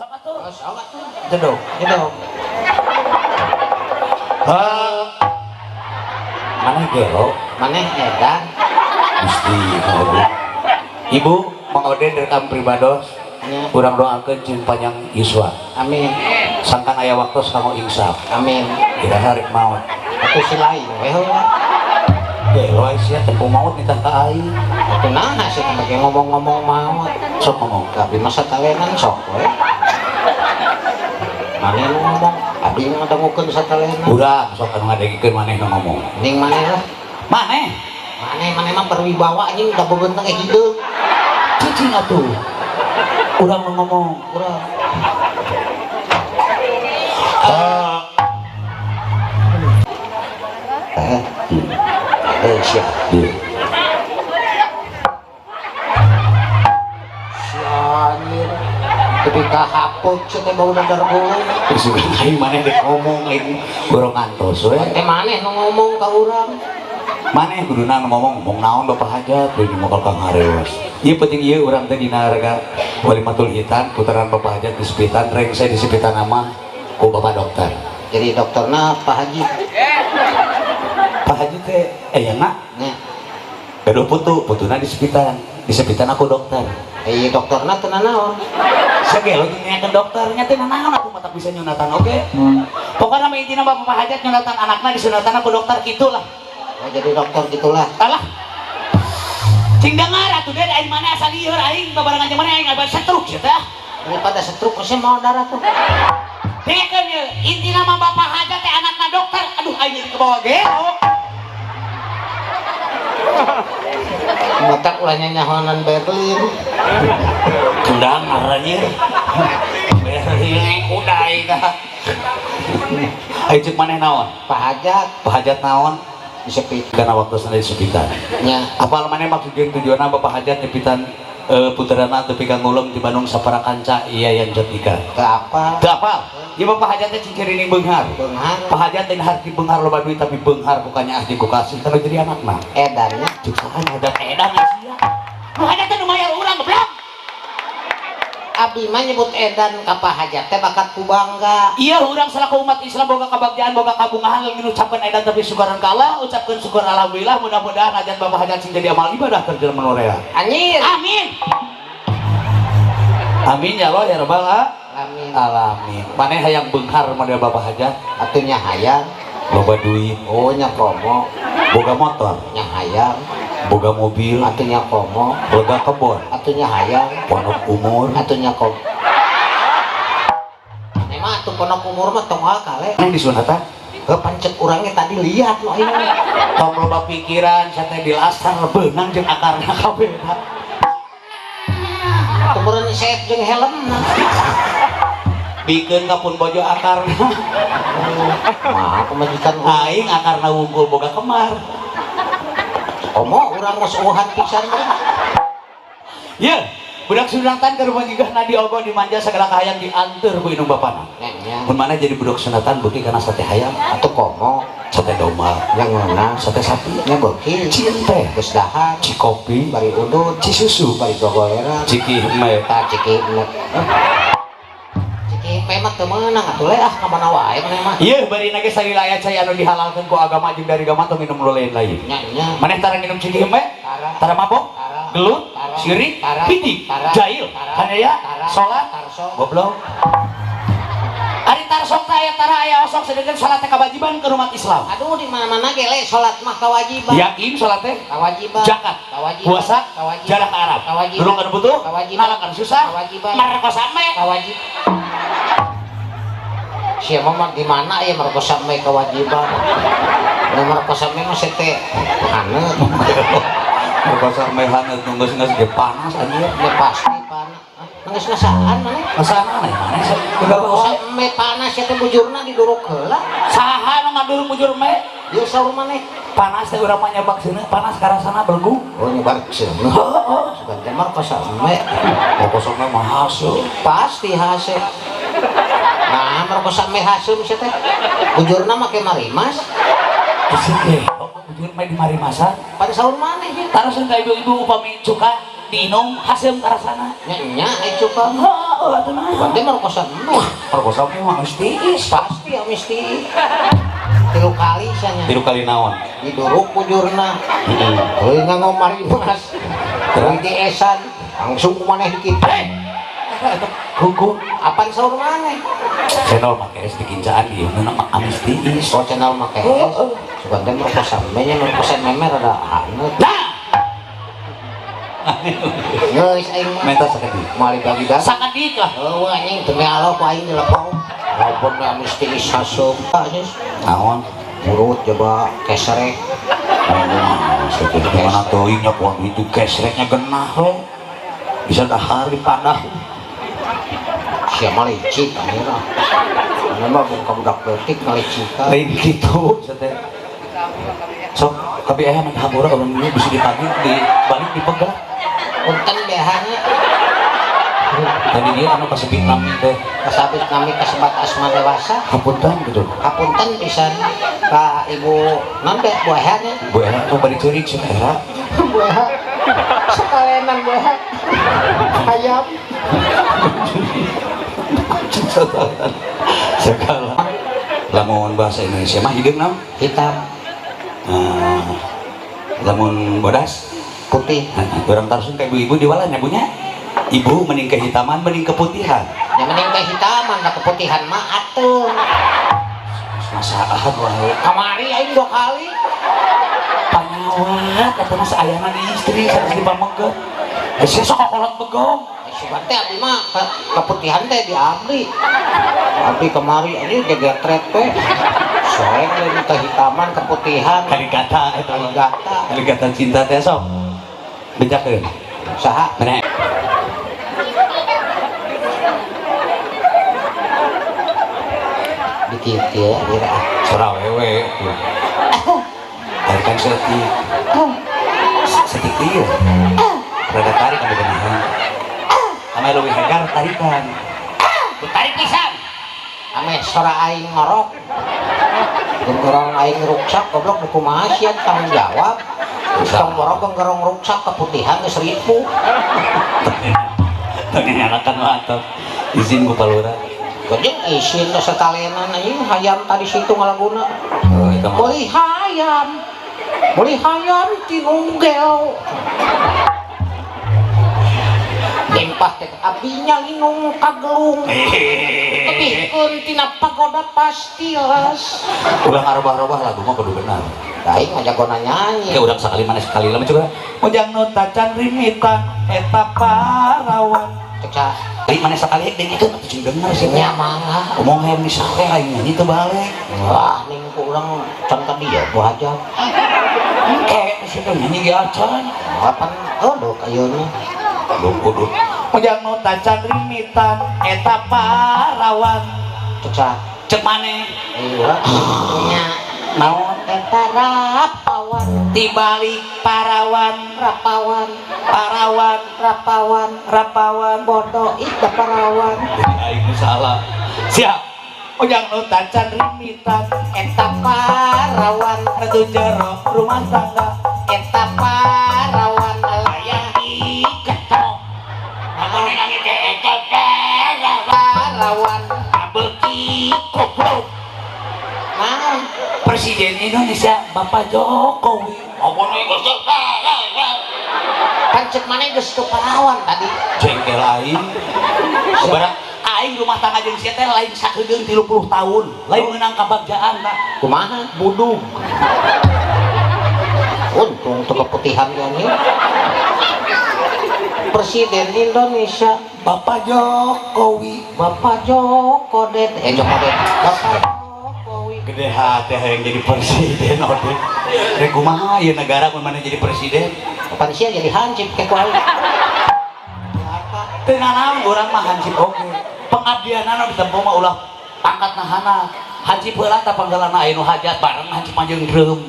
sok atuh. Sok atuh. Jedog. Mana gelo? Mana edan? Mesti ngobrol. Ibu mengoden rekam pribados. Ya. Kurang doakeun jeung panjang yuswa. Amin. Sangkan aya waktu kanggo insaf. Amin. Kira hari maut. Atuh si lain we heula. Gelo sia tempo maut ditangka aing. Atuh naha sih make ngomong-ngomong maut. Sok ngomong. Tapi masa talenan sok we. Maneh nu ngomong, abdi ngadangukeun satalenan. Urang sok anu ngadengikeun maneh nu ngomong. Ning maneh lah. Maneh? Maneh mah berwibawa anjing udah bebentung kayak hideung. Cicing atuh. Urang nu ngomong, urang. Siap. Sianir. Ketika haput teh bau dadar gulung. Sugan aing maneh dek ngomong aing gorong ngantos we. Teh maneh nu ngomong ka urang. Maneh kuduna ngomong naon Bapak Hajat deui mokal Kang Harewas. Ieu penting ieu urang teh dina harga Walimatul Hitan putaran Bapak Hajat di Sepitan reng saya di Sepitan nama ku Bapak dokter. Jadi dokterna Pak Haji. Pak Haji teh eyeuna Nya. gaduh putuna di Sepitan. Di Sepitan aku dokter. Dokterna teu nanaon. Segelo dinyakeun dokternya teh nanaon aku mah tak bisa nyunatan oke. Pokokna mah intina Bapak Hajat nyunatan anakna disunatan aku dokter kitu lah. Oh, jadi dokter gitulah. Alah. Cing dengar atuh deh aing mana asal lieur aing babarengan jeung mana aing aba setruk sia teh. Daripada setruk geus mau darah tuh. Dengekeun ye, intina mah Bapak Hajat teh anakna dokter. Aduh aing jadi kebawa gelo. Matak ulah nyanyahonan Berlin. Kendang ngarannya. Berlin kudai dah. Aing cek maneh naon? Pak Hajat Pak Hajat naon? disepit. Karena waktu sana di Sepitan. Nya. Apal maneh maksud jeung tujuanna Bapak Hajat nyepitan puterana tepi ka ngulung di Bandung sapara kanca iya yang Jotika. Ke apa? Teu apal. Ieu Bapak Hajat teh cingkirining beunghar. Beunghar. Pak Hajat teh harti beunghar loba duit tapi beunghar bukannya ahdi ku kasih kalau jadi anak mah. Edannya. Cuk saan ada edan sia. Pak Hajat teh nu mayar urang goblok. Abdi mah nyebut edan ka Pak Hajat teh bakat ku bangga. Iya urang selaku umat Islam boga kabagjaan boga kabungahan leuwih ngucapkeun edan tapi syukuran ka Allah ucapkeun syukur alhamdulillah mudah-mudahan hajat Bapak Hajat sing jadi amal ibadah keur jelema manorea. Anjir. Amin. Amin ya Allah ya Rabbal Amin. alamin. Maneh hayang beunghar model Bapak Hajat Atunya hayang. loba duit, Oh nya promo. boga motor, Nya hayang. boga mobil, Atunya promo. boga kebon, Atunya hayang. pondok umur. Atunya kom. Emang atuh pondok umur mah tong kale. Neng disunatan Kepancet urangnya tadi lihat loh ini. tong loba pikiran saya teh dilastar beunang jeung akarna kabeh. Kemudian set jeung helm. Bikeun ka pun bojo akarna. Maaf pemajikan Aing akarna wungkul boga kemar. Omo urang geus uhan pisan mah. Ye, budak sunatan ke rumah gigahna diogo dimanja segala kahayang dianteur ku indung bapana. Nya. Mun mana jadi budak sunatan beuki kana sate hayam, Atuh komo sate domba, yang mana sate sapi, nya beuki. cinta, Geus dahar, ci kopi, bari udud, ci susu, bari gogoeran. ciki me. Ta ciki enek. Ciki mah teu meunang atuh le ka mana wae maneh mah. Ieu bari nage salila aya cai anu dihalalkeun ku agama jeung dari agama tong minum nu lain-lain. Nya. Maneh tara nginum ciki me? Tara. Tara mabok? Tara. Gelut? Tara. Sirik? Tara. Pidik? Tara. Jahil? Tara. Hanaya? Tara. Salat? Tarso. Goblok. Ari tarsok teh aya tara aya osok sedengkeun salat teh kewajiban ke umat Islam. Aduh di mana-mana ge le salat mah kewajiban. Yakin salat teh? Kewajiban. Zakat, Kewajiban. puasa, Kewajiban. jalan ke Arab, Kewajiban. durung kan butuh, Kewajiban. ngalah kan susah, Kewajiban. merkosa me. Kewajiban. Siapa mah di mana ya merkosa me kewajiban. Nah merkosa me mah teh haneut. Merkosa me haneut nu geus ge panas anjir. Ya pasti panas. Nangis nasaan maneh. Masana aneh maneh sih. Merkosa me panas ya teh bujurna diduruk heula. Saha nu ngadurung bujur me? Ieu saur maneh. Panas teh urang mah nyabak seuneu, panas ka rasana belgu. Oh nyebar seuneu. Heeh. Sugan teh merkosa me. Merkosa me mah hasil. Pasti hasil. Nah merkosa me hasil sih teh. Bujurna make marimas. Isi teh. Bujur me di mari masak. Pada saur maneh ge. Tarusun ka ibu-ibu upami cuka diinum hasil ka rasana. Nya nya ai cuka. Heeh. atuh nah. Berarti merkosa meh. Perkosa mah mistis. Pasti ya mesti 3 kali sanya. 3 kali naon. Diduruk bujurna. Heuh ngomari mas. Heuh diesan langsung kumaneh dikit. Hukum Apaan saur maneh? channel make es dikincaan ieu nama mistis. Oh channel make es. Sugan teh merkosa meh nya merkosa memer ada haneut. Geus aing mah Menta sakit. mali bagi dah. Sangat dikah. Heuh anjing demi Allah ku aing dilepau. Walaupun mistis haseup. Naon? Urut coba kesrek. Gimana tuh inya pohon itu kesreknya genah we. Bisa dahar di padah. Siapa licik akhirnya. Memang bukan budak betik ngalicikan. Lain gitu, sate. Sok, tapi ayah main hambura orang ini bisa dipagi, dibalik, dipegang. Punten behanya. Tadi dia anu kasebit nami teh. Kasabit nami kasebat asma dewasa. Hapunten gitu. Hapunten pisan ka ibu non teh buahannya. Bu enak tuh bari ceurik sih era. Buah. Sekalenan buah. Ayam. Segala. Lamun bahasa Indonesia mah hideung naon? Hitam, Lamun bodas, putih. orang Tarsun kayak ibu-ibu di walanya bunya. Ibu mending kehitaman, mending keputihan. Yang mending teh hitaman da keputihan mah atuh. Masaan wae. Kamari aing 2 kali. Panyawat kata mas ayanan istri harus dipamengkeun. Sia sok kolot begong. Sugan teh abdi mah keputihan teh diabdi. Abdi kemari ini gegetret we. Soalnya lain kehitaman keputihan. Karikata eta mah. Karigata. Karikata cinta teh sok. Bejakeun. Saha? Bener. Dikit ya, kira. Sora wewe. Tarikan setik. Setik ieu. Rada tarik anu geunahan. Ame leuwih hegar tarikan. Ditarik pisan. Ame sora aing ngorok. Genggerong aing ruksak goblok kumaha sia tanggung jawab. Tong borok genggerong ruksak keputihan geus 1000. Teu nyalakan mah atuh. Izin ku palura. Geuning isin da satalenan anjing hayam tadi situ ngalaguna. Oh, eta mah. Beli hayam. Beli hayam tinunggel. Limpah teh abinya linung kagelung. Tepikeun tina pagoda pastilas. Ulang arobah-arobah lagu mah kudu benar. Aing mah jagona nyanyi. Kayak udah sekali mana sekali lah coba. Mojang nu tacan rimitan eta parawan. Cek Ari mana sekali deui itu atuh cing denger sih. nya mangga. Ngomong hayang disare aing nyanyi teu balik. Wah, ning ku urang can ka dieu bu hajat. Engke situ nyanyi ge acan. Kapan odok ayeuna? Kudu. Mojang nu tacan rimitan eta parawan. Cek Cek maneh iya nya naon eta rapawan, tibalik parawan rapawan, parawan rapawan, rapawan bodoh ida parawan. aing salah. Siap. Ojang nu tacan rimitan Eta parawan, atuh jero rumah tangga eta parawan aya diketok. Namun nangis teh eta parawan. abeuki goblok. Nah, Presiden Indonesia Bapak Jokowi. Apa nih kan cek mana geus teu parawan tadi. jengkel aing. Barang aing rumah tangga jeung sia teh lain sakedeung 30 tahun. Lain meunang kabagjaan tah. Kumaha? Budug. Untung teu keputihan gini. Presiden Indonesia Bapak Jokowi. Bapak Jokodet. Jokodet. Bapak Jokowi. Gede hati yang jadi presiden ode. Rek kumaha ieu negara mun mana jadi presiden? Kapan sih jadi hansip ke kuali? Teu nanaon urang mah hansip oge. Pengabdianana ditempuh mah ulah pangkat nahana. Hansip heula tah panggalana aya nu hajat bareng hansip mah jeung reum.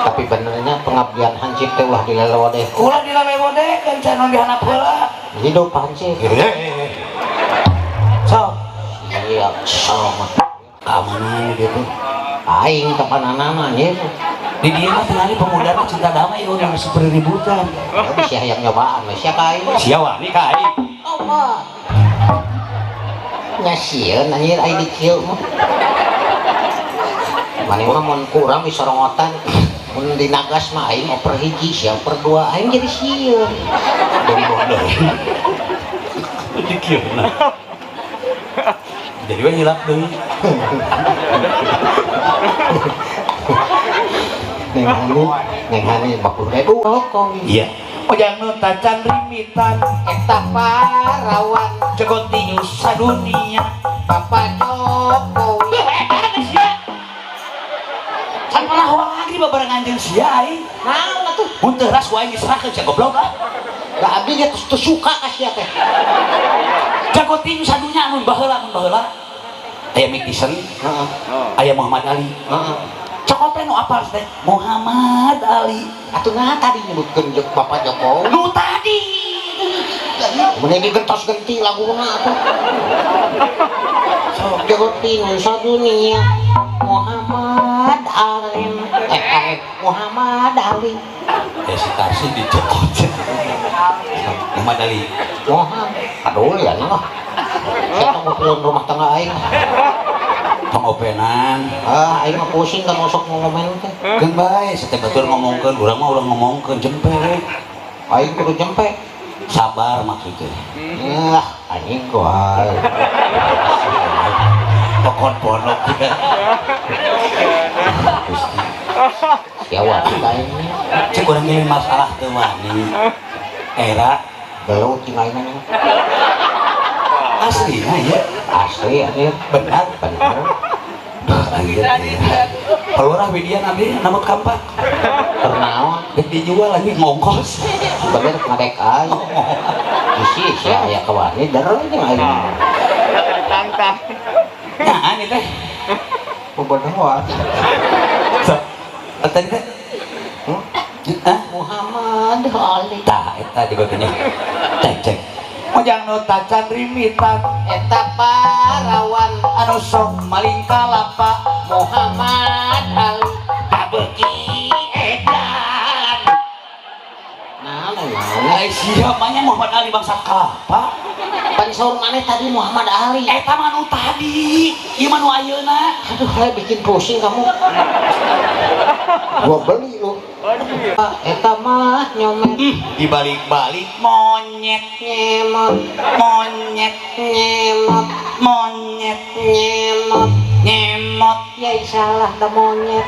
Tapi benernya pengabdian hansip teh ulah dilelewodeh. Ulah dilelewodeh kan canon dihanap heula. Hidup hansip. So, Iya, selamat. keamanan gitu. Aing kapanana nya. Di dia mah tinggali pemuda mah cinta damai udah seperti ributan. Tapi sia hayang nyobaan we sia ka aing. Sia wani ka aing. Allah. nya sieun anjir ai di kieu mah mane mah mun kurang bisa rongotan mun di nagas mah aing oper hiji sia oper dua aing jadi sieun bodoh dikirna jadi we hilap deui neng hani 50.000 kok iya ojang nu tacan rimitan eta parawan cegoting sadunia Papa Jokowi can pernah lagi babarengan jeung sia ai naon atuh mun teu ras wae diserahkeun sia goblok ah da abdi dia tuh suka ka sia teh jagoting sadunya mun baheula aya Mike Tyson heeh aya Muhammad Ali heeh cokope nu apal teh Muhammad Ali atuh nah tadi nyebutkeun Bapak Jokowi nu tadi mun digentos genti laguna atuh jagoting sadunia Muhammad Ali Muhammad Ali ya si Tarsi dicekot Muhammad Ali Muhammad aduh ya nih mah saya tunggu rumah tangga aing pengopenan aing mah pusing kan masuk ngomen teh kan bae setiap batur ngomongkeun urang mah ulah ngomongkeun jempe aing kudu jempe sabar maksudnya yah anjing gua pokon ponok ya ya wati aing cek urang ge masalah teu wani era gelut ting aing nya aslina ya asli anjir benar anjir pelurah widian abdi namut kampak pernaon dek dijual lagi ngongkos bener ngadek aing isi sia aya kawani deureung jeung aing ditantang nah ini teh bobodoh so tadi teh Muhammad Ali tah eta juga kenya cek ojang nu tacan rimitan eta parawan anu sok maling kalapa Muhammad Ali pabeuki edan mana ai sia mah nya Muhammad Ali bangsa kalapa pan saur maneh tadi Muhammad Ali eta mah nu tadi ieu mah nu ayeuna aduh saya bikin pusing kamu gua beli lu eta mah nyomet dibalik-balik monyet nyemot monyet nyemot monyet nyemot nyemot ya salah da monyet